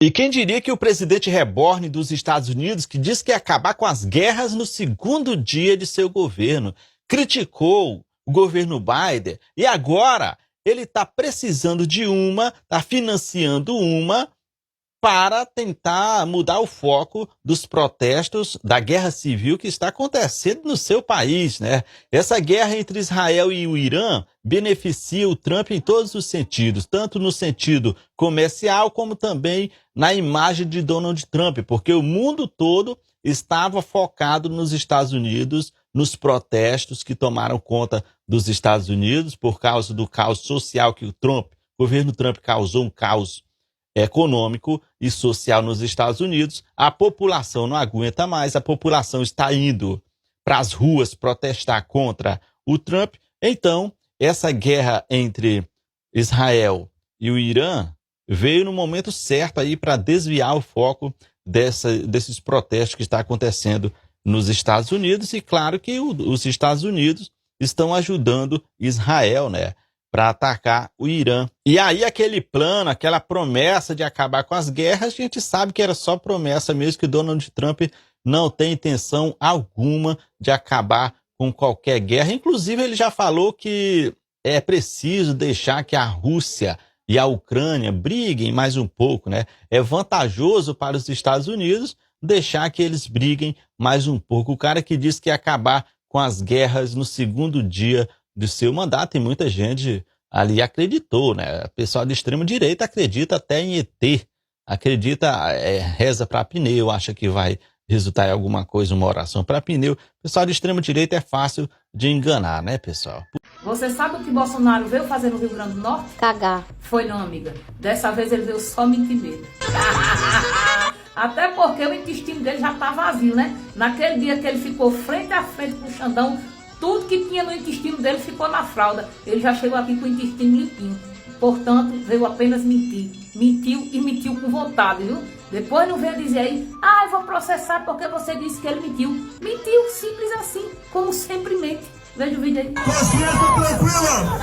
E quem diria que o presidente reborn dos Estados Unidos, que diz que ia acabar com as guerras no segundo dia de seu governo, criticou o governo Biden e agora ele está precisando de está financiando para tentar mudar o foco dos protestos da guerra civil que está acontecendo no seu país, né? Essa guerra entre Israel e o Irã beneficia o Trump em todos os sentidos, tanto no sentido comercial como também na imagem de Donald Trump, porque o mundo todo estava focado nos Estados Unidos, nos protestos que tomaram conta dos Estados Unidos por causa do caos social que o governo Trump causou, um caos econômico e social nos Estados Unidos. A população não aguenta mais, a população está indo para as ruas protestar contra o Trump. Então, essa guerra entre Israel e o Irã veio no momento certo aí para desviar o foco desses protestos que está acontecendo nos Estados Unidos. E claro que os Estados Unidos estão ajudando Israel, né, para atacar o Irã. E aí aquele plano, aquela promessa de acabar com as guerras, a gente sabe que era só promessa mesmo, que Donald Trump não tem intenção alguma de acabar com qualquer guerra. Inclusive ele já falou que é preciso deixar que a Rússia e a Ucrânia briguem mais um pouco, né? É vantajoso para os Estados Unidos deixar que eles briguem mais um pouco. O cara que disse que ia acabar com as guerras no segundo dia do seu mandato, e muita gente ali acreditou, né? O pessoal de extrema direita acredita até em ET, acredita, reza para pneu, acha que vai resultar em alguma coisa, uma oração para pneu. O pessoal de extrema direita é fácil de enganar, né, pessoal? Você sabe o que Bolsonaro veio fazer no Rio Grande do Norte? Cagar. Foi não, amiga. Dessa vez ele veio só mentir mesmo. Até porque o intestino dele já tá vazio, né? Naquele dia que ele ficou frente a frente com o Xandão, tudo que tinha no intestino dele ficou na fralda. Ele já chegou aqui com o intestino limpinho. Portanto, veio apenas mentir. Mentiu e mentiu com vontade, viu? Depois não venha dizer aí, eu vou processar porque você disse que ele mentiu. Mentiu, simples assim, como sempre mente. Veja o vídeo aí. Consciência tranquila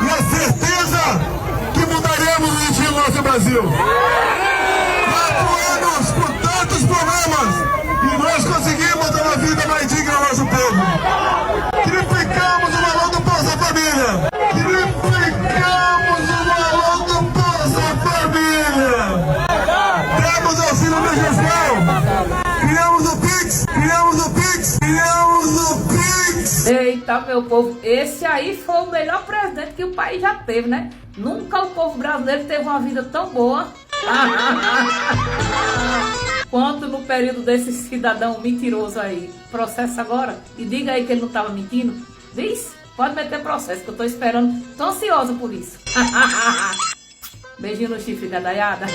e a certeza que mudaremos o destino do nosso Brasil. 4 anos com tantos problemas e nós conseguimos dar uma vida mais digna ao nosso povo. Triplicamos o valor do Bolsa Família. Triplicamos o valor do Bolsa Família. Demos auxílio emergencial. Criamos o PIX. Criamos o PIX. Criamos o PIX. Eita, meu povo, esse aí foi o melhor presidente que o país já teve, né? Nunca o povo brasileiro teve uma vida tão boa quanto no período desse cidadão mentiroso aí. Processo agora e diga aí que ele não estava mentindo. Diz? Pode meter processo, que eu tô esperando. Tô ansiosa por isso. Beijinho no chifre, gadaiada.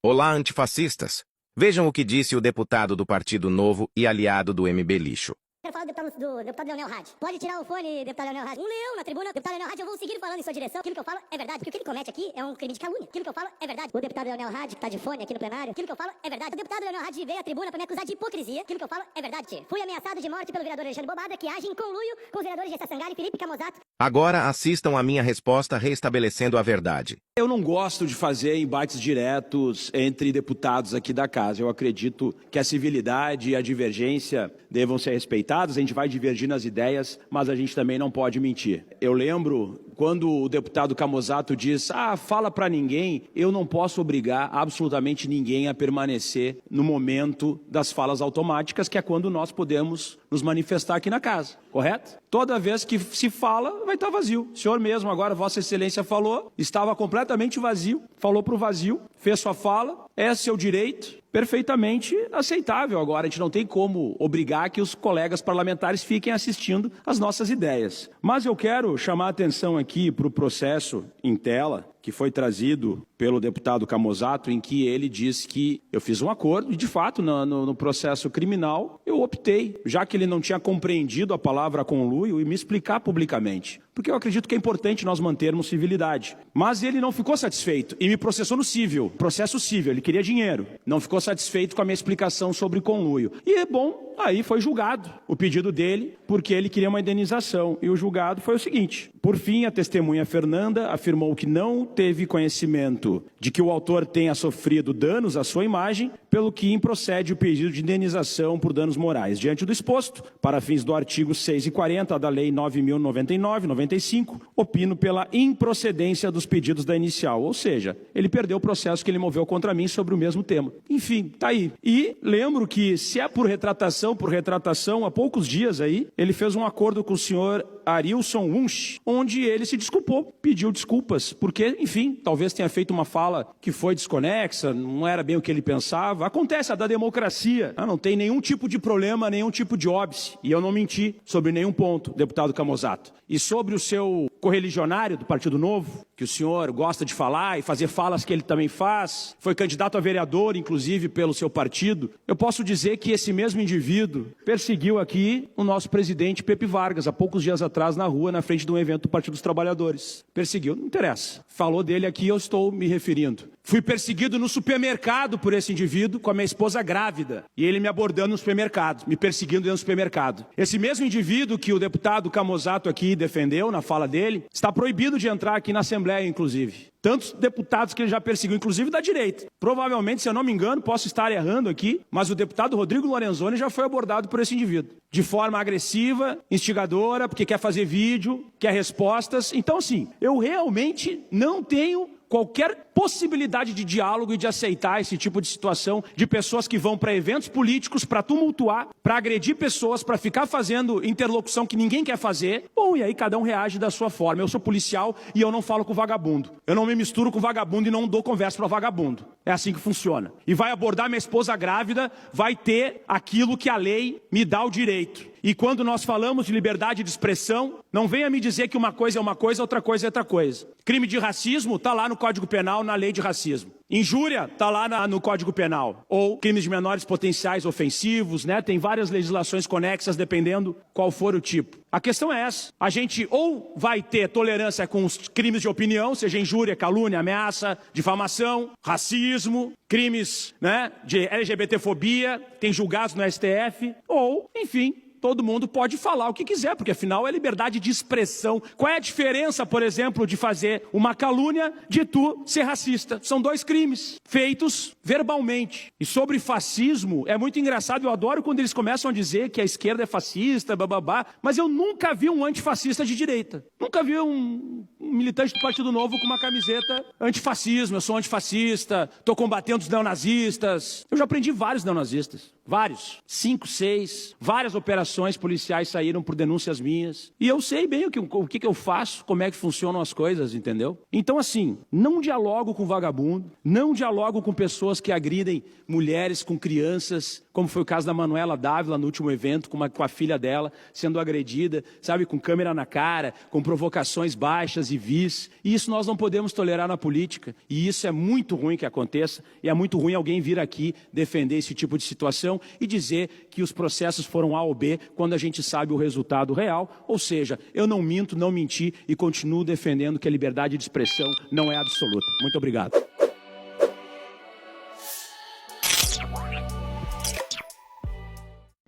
Olá, antifascistas. Vejam o que disse o deputado do Partido Novo e aliado do MB Lixo. Quero falar do deputado Leonel Hadi. Pode tirar o fone, deputado Leonel Hadi. Um leão na tribuna. Deputado Leonel Hadi, eu vou seguir falando em sua direção. Aquilo que eu falo é verdade. Porque o que ele comete aqui é um crime de calúnia. Aquilo que eu falo é verdade. O deputado Leonel Hadi, que tá de fone aqui no plenário. Aquilo que eu falo é verdade. O deputado Leonel Hadi veio à tribuna pra me acusar de hipocrisia. Aquilo que eu falo é verdade. Fui ameaçado de morte pelo vereador Alexandre Bobada, que age em conluio com os vereadores Gessá Sangari e Felipe Camozato. Agora assistam a minha resposta restabelecendo a verdade. Eu não gosto de fazer embates diretos entre deputados aqui da casa. Eu acredito que a civilidade e a divergência devam ser respeitadas. A gente vai divergir nas ideias, mas a gente também não pode mentir. Eu lembro quando o deputado Camozato diz, fala pra ninguém, eu não posso obrigar absolutamente ninguém a permanecer no momento das falas automáticas, que é quando nós podemos nos manifestar aqui na casa, correto? Toda vez que se fala, vai estar vazio. O senhor mesmo agora, Vossa Excelência falou, estava completamente vazio, falou pro vazio, fez sua fala, é seu direito, perfeitamente aceitável. Agora, a gente não tem como obrigar que os colegas parlamentares fiquem assistindo às nossas ideias. Mas eu quero chamar a atenção aqui para o processo em tela, que foi trazido pelo deputado Camozato, em que ele diz que eu fiz um acordo, e de fato, no processo criminal, eu optei, já que ele não tinha compreendido a palavra conluio, e me explicar publicamente. Porque eu acredito que é importante nós mantermos civilidade. Mas ele não ficou satisfeito e me processou no cível, processo cível, ele queria dinheiro. Não ficou satisfeito com a minha explicação sobre conluio. E é bom aí foi julgado o pedido dele, porque ele queria uma indenização. E o julgado foi o seguinte: por fim, a testemunha Fernanda afirmou que não teve conhecimento de que o autor tenha sofrido danos à sua imagem, pelo que improcede o pedido de indenização por danos morais. Diante do exposto, para fins do artigo 6 e 40 da Lei 9.099/95, opino pela improcedência dos pedidos da inicial, ou seja, ele perdeu o processo que ele moveu contra mim sobre o mesmo tema. Enfim, tá aí. E lembro que, se é por retratação, há poucos dias aí, ele fez um acordo com o senhor Arilson Wunsch, onde ele se desculpou, pediu desculpas, porque, enfim, talvez tenha feito uma fala que foi desconexa, não era bem o que ele pensava. Acontece, a da democracia, não tem nenhum tipo de problema, nenhum tipo de óbice, e eu não menti sobre nenhum ponto, deputado Camozzato. E sobre o seu correligionário do Partido Novo, que o senhor gosta de falar e fazer falas que ele também faz, foi candidato a vereador, inclusive, pelo seu partido, eu posso dizer que esse mesmo indivíduo perseguiu aqui o nosso presidente Pepe Vargas, há poucos dias atrás, na rua, na frente de um evento do Partido dos Trabalhadores. Perseguiu, não interessa. Falou dele aqui, eu estou me referindo. Fui perseguido no supermercado por esse indivíduo, com a minha esposa grávida, e ele me abordando no supermercado, me perseguindo dentro do supermercado. Esse mesmo indivíduo que o deputado Camozzato aqui defendeu na fala dele, está proibido de entrar aqui na Assembleia, inclusive. Tantos deputados que ele já perseguiu, inclusive da direita. Provavelmente, se eu não me engano, posso estar errando aqui, mas o deputado Rodrigo Lorenzoni já foi abordado por esse indivíduo. De forma agressiva, instigadora, porque quer fazer vídeo, quer respostas. Então, assim, eu realmente não tenho qualquer possibilidade de diálogo e de aceitar esse tipo de situação de pessoas que vão para eventos políticos para tumultuar, para agredir pessoas, para ficar fazendo interlocução que ninguém quer fazer. Bom, e aí cada um reage da sua forma. Eu sou policial e eu não falo com vagabundo. Eu não me misturo com vagabundo e não dou conversa para vagabundo. É assim que funciona. E vai abordar minha esposa grávida, vai ter aquilo que a lei me dá o direito. E quando nós falamos de liberdade de expressão, não venha me dizer que uma coisa é uma coisa, outra coisa é outra coisa. Crime de racismo está lá no Código Penal, na lei de racismo. Injúria está lá no Código Penal. Ou crimes de menores potenciais ofensivos, né? Tem várias legislações conexas, dependendo qual for o tipo. A questão é essa. A gente ou vai ter tolerância com os crimes de opinião, seja injúria, calúnia, ameaça, difamação, racismo, crimes, né, de LGBTfobia, tem julgados no STF, ou, enfim, todo mundo pode falar o que quiser, porque afinal é liberdade de expressão. Qual é a diferença, por exemplo, de fazer uma calúnia de tu ser racista? São dois crimes feitos verbalmente. E sobre fascismo, é muito engraçado, eu adoro quando eles começam a dizer que a esquerda é fascista, bababá, mas eu nunca vi um antifascista de direita. Nunca vi um militante do Partido Novo com uma camiseta antifascismo, eu sou antifascista, estou combatendo os neonazistas. Eu já aprendi vários neonazistas. Vários. 5, 6. Várias operações policiais saíram por denúncias minhas. E eu sei bem o que eu faço, como é que funcionam as coisas, entendeu? Então, assim, não dialogo com vagabundo, não dialogo com pessoas que agridem mulheres com crianças, como foi o caso da Manuela Dávila no último evento, com a filha dela sendo agredida, sabe, com câmera na cara, com provocações baixas e vis. E isso nós não podemos tolerar na política. E isso é muito ruim que aconteça, e é muito ruim alguém vir aqui defender esse tipo de situação e dizer que os processos foram A ou B, quando a gente sabe o resultado real. Ou seja, eu não minto, não menti e continuo defendendo que a liberdade de expressão não é absoluta. Muito obrigado.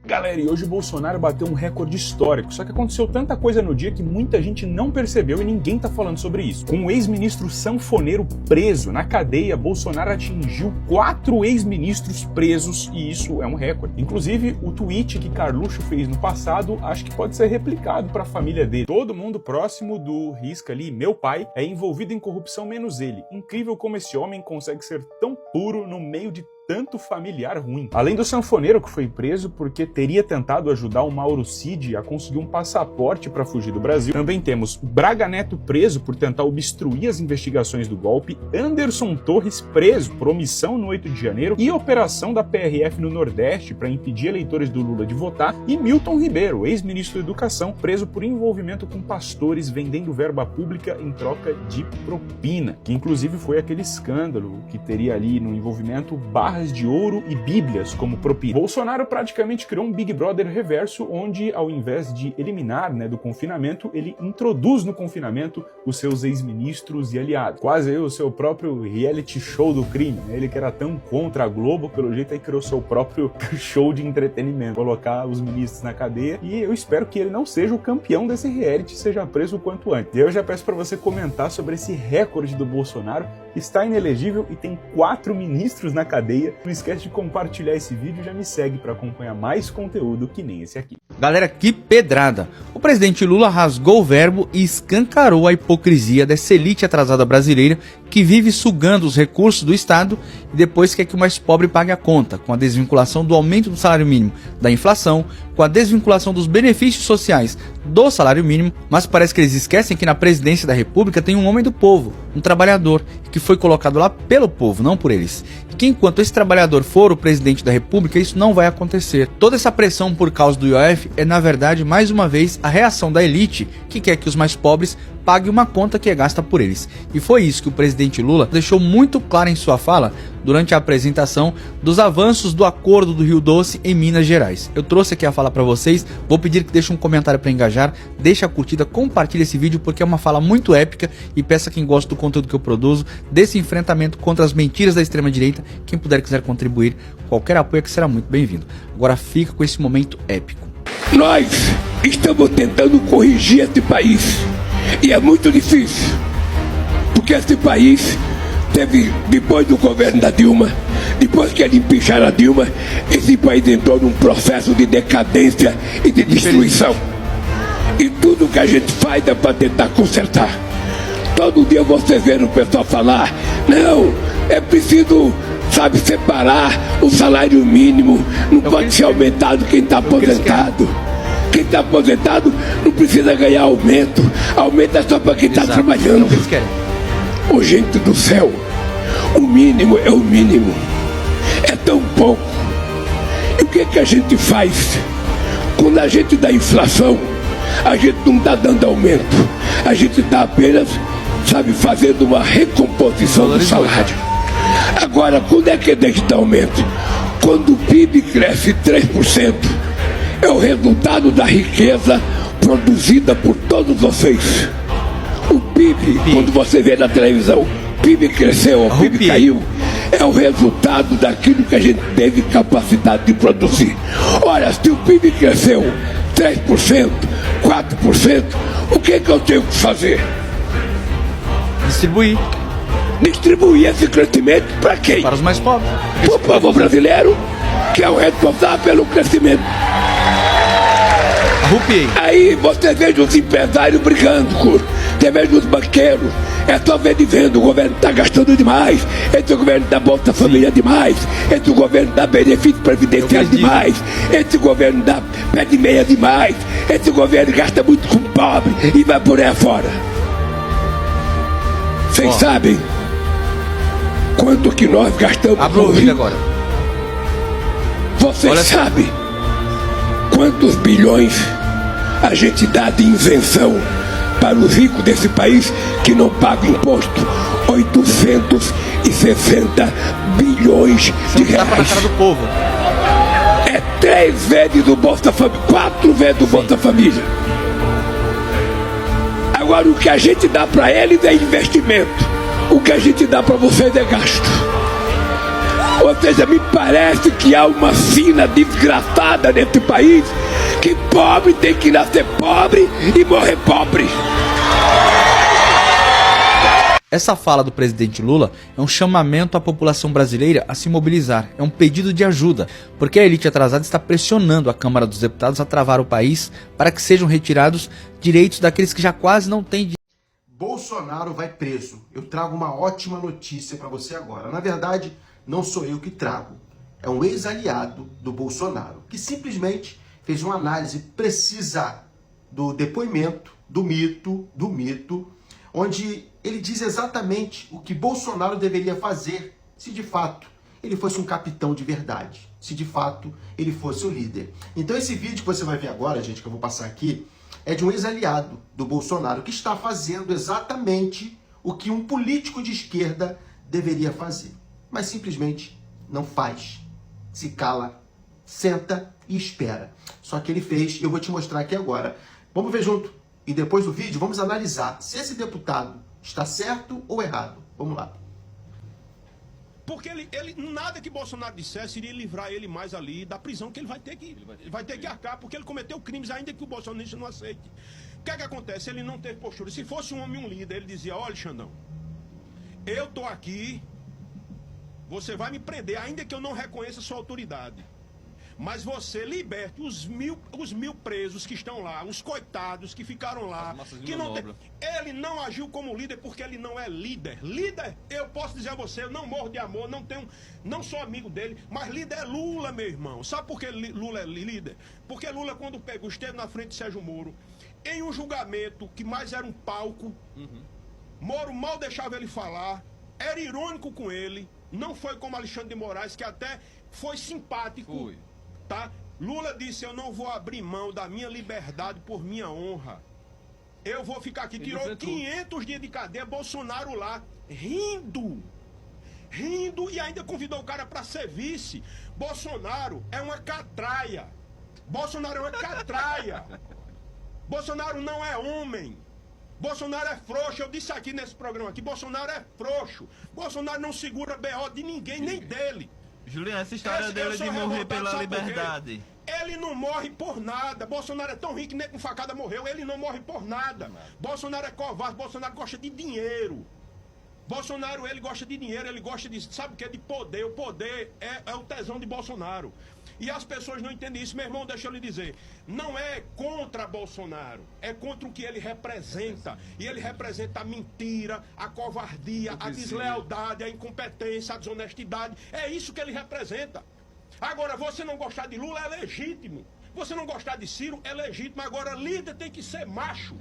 Galera, e hoje o Bolsonaro bateu um recorde histórico, só que aconteceu tanta coisa no dia que muita gente não percebeu e ninguém tá falando sobre isso. Com o ex-ministro sanfoneiro preso na cadeia, Bolsonaro atingiu 4 ex-ministros presos e isso é um recorde. Inclusive, o tweet que Carluxo fez no passado, acho que pode ser replicado para a família dele. Todo mundo próximo do risca ali, meu pai, é envolvido em corrupção menos ele. Incrível como esse homem consegue ser tão puro no meio de tanto familiar ruim. Além do sanfoneiro que foi preso porque teria tentado ajudar o Mauro Cid a conseguir um passaporte para fugir do Brasil, também temos Braga Neto preso por tentar obstruir as investigações do golpe, Anderson Torres preso por omissão no 8 de janeiro e operação da PRF no Nordeste para impedir eleitores do Lula de votar, e Milton Ribeiro, ex-ministro da Educação, preso por envolvimento com pastores vendendo verba pública em troca de propina, que inclusive foi aquele escândalo que teria ali no envolvimento barras de ouro e bíblias como propina. Bolsonaro praticamente criou um Big Brother reverso, onde ao invés de eliminar, do confinamento, ele introduz no confinamento os seus ex-ministros e aliados. Quase aí o seu próprio reality show do crime, Ele que era tão contra a Globo, pelo jeito aí criou seu próprio show de entretenimento. Colocar os ministros na cadeia, e eu espero que ele não seja o campeão desse reality, seja preso o quanto antes. Eu já peço para você comentar sobre esse recorde do Bolsonaro, que está inelegível e tem 4 ministros na cadeia. Não esquece de compartilhar esse vídeo e já me segue para acompanhar mais conteúdo que nem esse aqui. Galera, que pedrada! O presidente Lula rasgou o verbo e escancarou a hipocrisia dessa elite atrasada brasileira que vive sugando os recursos do Estado e depois quer que o mais pobre pague a conta, com a desvinculação do aumento do salário mínimo da inflação, com a desvinculação dos benefícios sociais do salário mínimo, mas parece que eles esquecem que na presidência da República tem um homem do povo, um trabalhador, que foi colocado lá pelo povo, não por eles. E que enquanto esse trabalhador for o presidente da República, isso não vai acontecer. Toda essa pressão por causa do IOF é, na verdade, mais uma vez, a reação da elite, que quer que os mais pobres paguem uma conta que é gasta por eles. E foi isso que o presidente Lula deixou muito claro em sua fala durante a apresentação dos avanços do acordo do Rio Doce em Minas Gerais. Eu trouxe aqui a fala para vocês, vou pedir que deixe um comentário para engajar, deixe a curtida, compartilhe esse vídeo porque é uma fala muito épica e peço a quem gosta do conteúdo que eu produzo, desse enfrentamento contra as mentiras da extrema direita, quem puder e quiser contribuir, qualquer apoio que será muito bem-vindo. Agora fica com esse momento épico. Nós estamos tentando corrigir esse país e é muito difícil, porque esse país teve, depois do governo da Dilma, depois que eles empicharam a Dilma, esse país entrou num processo de decadência e de destruição. E tudo que a gente faz é para tentar consertar. Todo dia você vê o pessoal falar, não, é preciso, separar o salário mínimo, não pode ser aumentado quem está aposentado. Quem está aposentado não precisa ganhar aumento. Aumento é só para quem está trabalhando. Ô, gente do céu, o mínimo é o mínimo. É tão pouco. E o que a gente faz? Quando a gente dá inflação, a gente não está dando aumento. A gente está apenas, fazendo uma recomposição do salário. Agora, quando é que a gente dá aumento? Quando o PIB cresce 3%. É o resultado da riqueza produzida por todos vocês. O PIB, quando você vê na televisão, o PIB cresceu, o PIB caiu, é o resultado daquilo que a gente teve capacidade de produzir. Olha, se o PIB cresceu 3%, 4%, o que eu tenho que fazer? Distribuir. Distribuir esse crescimento para quem? Para os mais pobres. Para o povo brasileiro, que é o responsável pelo crescimento. Aí você veja os empresários brigando, você veja os banqueiros, é só ver dizendo, o governo está gastando demais, esse governo dá Bolsa Família demais, esse governo dá benefício previdenciário demais, esse governo dá pé de meia demais, esse governo gasta muito com pobre e vai por aí afora. Vocês sabem quanto que nós gastamos Abra o vídeo agora. Vocês sabem quantos bilhões a gente dá de isenção para os ricos desse país que não pagam imposto? 860 bilhões de reais. Tapa na cara do povo. É 3 vezes o Bolsa Família, 4 vezes o Bolsa Família. Agora o que a gente dá para eles é investimento, o que a gente dá para vocês é gasto. Ou seja, me parece que há uma sina desgraçada nesse país, que pobre tem que nascer pobre e morrer pobre. Essa fala do presidente Lula é um chamamento à população brasileira a se mobilizar, é um pedido de ajuda, porque a elite atrasada está pressionando a Câmara dos Deputados a travar o país para que sejam retirados direitos daqueles que já quase não têm direito. Bolsonaro vai preso. Eu trago uma ótima notícia para você agora. Na verdade, não sou eu que trago. É um ex-aliado do Bolsonaro, que simplesmente fez uma análise precisa do depoimento, do mito, onde ele diz exatamente o que Bolsonaro deveria fazer se de fato ele fosse um capitão de verdade, se de fato ele fosse o líder. Então esse vídeo que você vai ver agora, gente, que eu vou passar aqui, é de um ex-aliado do Bolsonaro que está fazendo exatamente o que um político de esquerda deveria fazer, mas simplesmente não faz. Se cala, senta e espera. Só que ele fez, eu vou te mostrar aqui agora. Vamos ver junto. E depois do vídeo, vamos analisar se esse deputado está certo ou errado. Vamos lá. Porque ele nada que Bolsonaro dissesse iria livrar ele mais ali da prisão que ele vai ter que arcar, porque ele cometeu crimes ainda que o Bolsonaro não aceite. O que é que acontece? Ele não teve postura. Se fosse um homem, um líder, ele dizia: olha, Xandão, eu tô aqui, você vai me prender, ainda que eu não reconheça sua autoridade. Mas você liberte os mil presos que estão lá, os coitados que ficaram lá. Que não tem... Ele não agiu como líder porque ele não é líder. Líder, eu posso dizer a você, eu não morro de amor, não sou amigo dele, mas líder é Lula, meu irmão. Sabe por que Lula é líder? Porque Lula, quando pegou, esteve na frente de Sérgio Moro, em um julgamento que mais era um palco, Moro mal deixava ele falar, era irônico com ele, não foi como Alexandre de Moraes, que até foi simpático. Tá? Lula disse: eu não vou abrir mão da minha liberdade por minha honra. Eu vou ficar aqui. Tirou 500 dias de cadeia, Bolsonaro lá, rindo e ainda convidou o cara para ser vice. Bolsonaro é uma catraia. Bolsonaro é uma catraia. Bolsonaro não é homem. Bolsonaro é frouxo. Eu disse aqui nesse programa aqui, Bolsonaro é frouxo. Bolsonaro não segura BO de ninguém, nem dele. Juliano, essa história dele de morrer pela liberdade. Ele não morre por nada. Bolsonaro é tão rico que nem com facada morreu. Ele não morre por nada. Bolsonaro é covarde. Bolsonaro gosta de dinheiro. Bolsonaro, ele gosta de dinheiro. Ele gosta de, sabe o que? De poder. O poder é o tesão de Bolsonaro. E as pessoas não entendem isso. Meu irmão, deixa eu lhe dizer. Não é contra Bolsonaro. É contra o que ele representa. E ele representa a mentira, a covardia, a deslealdade, a incompetência, a desonestidade. É isso que ele representa. Agora, você não gostar de Lula é legítimo. Você não gostar de Ciro é legítimo. Agora, líder tem que ser macho.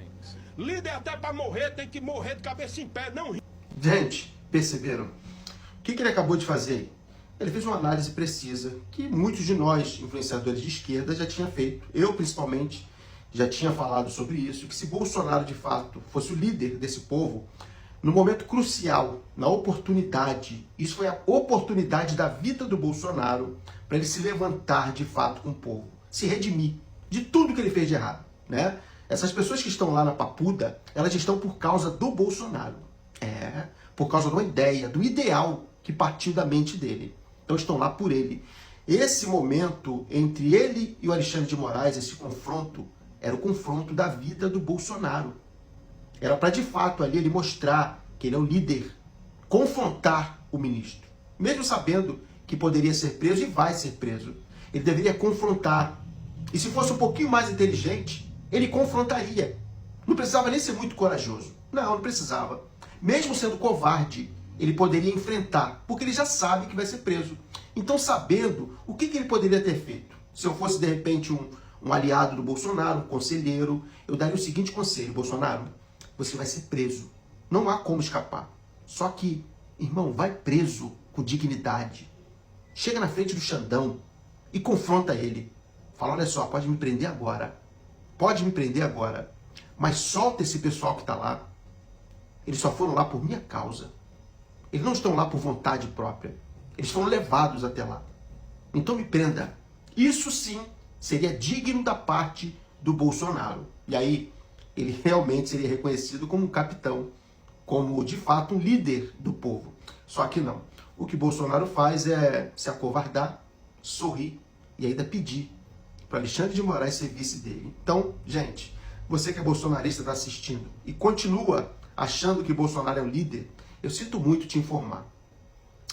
Líder até para morrer tem que morrer de cabeça em pé. Não. Gente, perceberam? O que ele acabou de fazer? Ele fez uma análise precisa que muitos de nós, influenciadores de esquerda, já tinha feito. Eu, principalmente, já tinha falado sobre isso, que se Bolsonaro, de fato, fosse o líder desse povo, no momento crucial, na oportunidade, isso foi a oportunidade da vida do Bolsonaro para ele se levantar, de fato, com o povo, se redimir de tudo que ele fez de errado, né? Essas pessoas que estão lá na papuda, elas estão por causa do Bolsonaro. Por causa de uma ideia, do ideal que partiu da mente dele. Então estão lá por ele. Esse momento entre ele e o Alexandre de Moraes, esse confronto, era o confronto da vida do Bolsonaro. Era para, de fato, ali ele mostrar que ele é o líder, confrontar o ministro. Mesmo sabendo que poderia ser preso e vai ser preso. Ele deveria confrontar. E se fosse um pouquinho mais inteligente, ele confrontaria. Não precisava nem ser muito corajoso. Não precisava. Mesmo sendo covarde, ele poderia enfrentar, porque ele já sabe que vai ser preso. Então, sabendo, o que ele poderia ter feito? Se eu fosse, de repente, um aliado do Bolsonaro, um conselheiro, eu daria o seguinte conselho: Bolsonaro, você vai ser preso. Não há como escapar. Só que, irmão, vai preso com dignidade. Chega na frente do Xandão e confronta ele. Fala: olha só, pode me prender agora. Pode me prender agora. Mas solta esse pessoal que está lá. Eles só foram lá por minha causa. Eles não estão lá por vontade própria. Eles foram levados até lá. Então me prenda. Isso sim seria digno da parte do Bolsonaro. E aí ele realmente seria reconhecido como um capitão, como de fato um líder do povo. Só que não. O que Bolsonaro faz é se acovardar, sorrir e ainda pedir para Alexandre de Moraes ser vice dele. Então, gente, você que é bolsonarista está assistindo e continua achando que Bolsonaro é o líder, eu sinto muito te informar.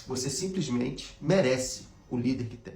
Você simplesmente merece o líder que tem.